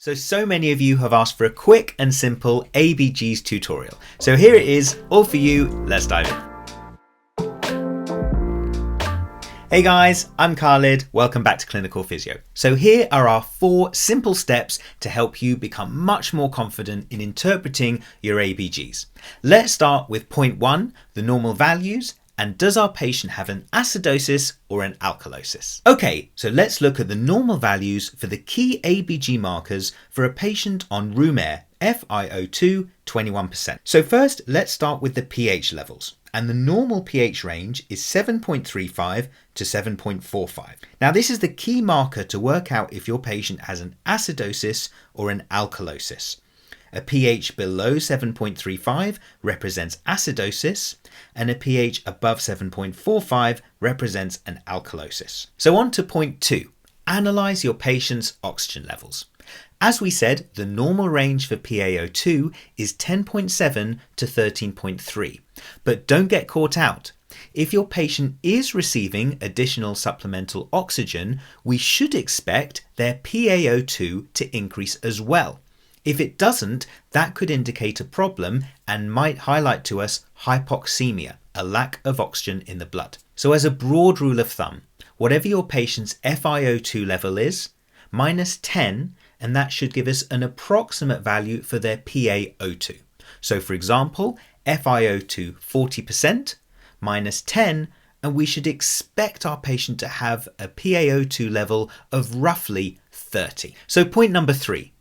So many of you have asked for a quick and simple ABGs tutorial. So here it is, all for you. Let's dive in. Hey guys, I'm Khalid. Welcome back to Clinical Physio. So here are our 4 simple steps to help you become much more confident in interpreting your ABGs. Let's start with point 1, the normal values. And does our patient have an acidosis or an alkalosis? Okay, so let's look at the normal values for the key ABG markers for a patient on room air, FiO2 21%. So first, let's start with the pH levels. And the normal pH range is 7.35 to 7.45. Now this is the key marker to work out if your patient has an acidosis or an alkalosis. A pH below 7.35 represents acidosis, and a pH above 7.45 represents an alkalosis. So on to point 2, analyze your patient's oxygen levels. As we said, the normal range for PaO2 is 10.7 to 13.3, but don't get caught out. If your patient is receiving additional supplemental oxygen, we should expect their PaO2 to increase as well. If it doesn't, that could indicate a problem and might highlight to us hypoxemia, a lack of oxygen in the blood. So as a broad rule of thumb, whatever your patient's FiO2 level is, minus 10, and that should give us an approximate value for their PaO2. So for example, FiO2 40%, minus 10, and we should expect our patient to have a PaO2 level of roughly 30. So point number 3.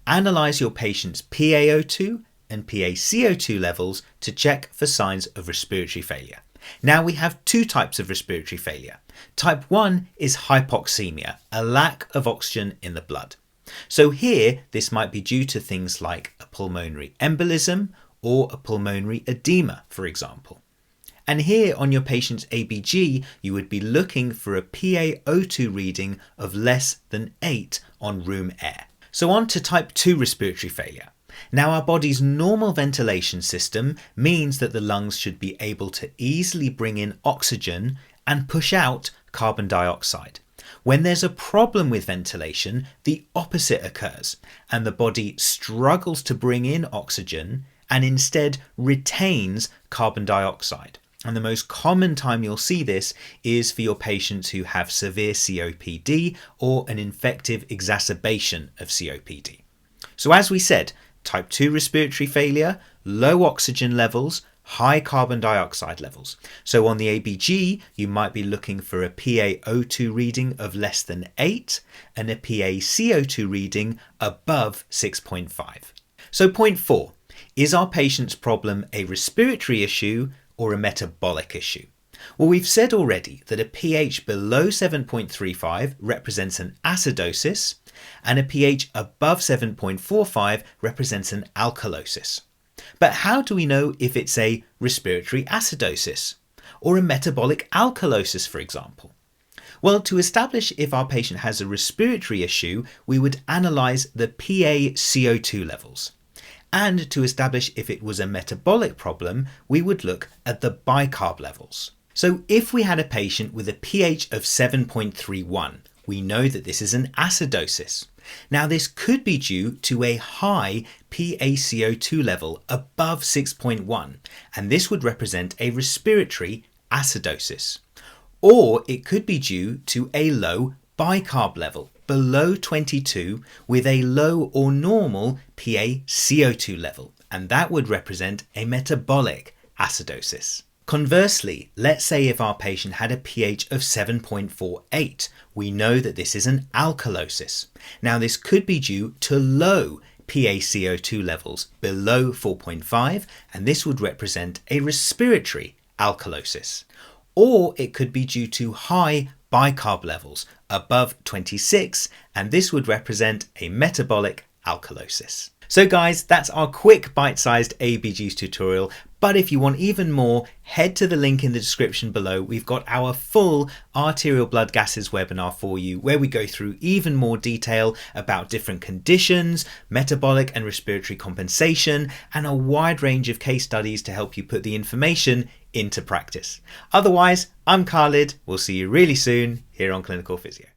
Analyze your patient's PaO2 and PaCO2 levels to check for signs of respiratory failure. Now we have 2 types of respiratory failure. Type 1 is hypoxemia, a lack of oxygen in the blood. So here, this might be due to things like a pulmonary embolism or a pulmonary edema, for example. And here on your patient's ABG, you would be looking for a PaO2 reading of less than 8 on room air. So on to type 2 respiratory failure. Now our body's normal ventilation system means that the lungs should be able to easily bring in oxygen and push out carbon dioxide. When there's a problem with ventilation, the opposite occurs and the body struggles to bring in oxygen and instead retains carbon dioxide. And the most common time you'll see this is for your patients who have severe COPD or an infective exacerbation of COPD. So as we said, type 2 respiratory failure, low oxygen levels, high carbon dioxide levels. So on the ABG, you might be looking for a PaO2 reading of less than 8 and a PaCO2 reading above 6.5. So point 4, is our patient's problem a respiratory issue or a metabolic issue? Well, we've said already that a pH below 7.35 represents an acidosis and a pH above 7.45 represents an alkalosis. But how do we know if it's a respiratory acidosis or a metabolic alkalosis, for example? Well, to establish if our patient has a respiratory issue, we would analyze the PaCO2 levels. And to establish if it was a metabolic problem, we would look at the bicarb levels. So if we had a patient with a pH of 7.31, we know that this is an acidosis. Now this could be due to a high PaCO2 level above 6.1, and this would represent a respiratory acidosis. Or it could be due to a low bicarb level below 22 with a low or normal PaCO2 level, and that would represent a metabolic acidosis. Conversely, let's say if our patient had a pH of 7.48, we know that this is an alkalosis. Now this could be due to low PaCO2 levels below 4.5, and this would represent a respiratory alkalosis. Or it could be due to high bicarb levels above 26, and this would represent a metabolic alkalosis. So guys, that's our quick bite-sized ABGs tutorial. But if you want even more, head to the link in the description below. We've got our full arterial blood gases webinar for you, where we go through even more detail about different conditions, metabolic and respiratory compensation, and a wide range of case studies to help you put the information into practice. Otherwise, I'm Khalid. We'll see you really soon here on Clinical Physio.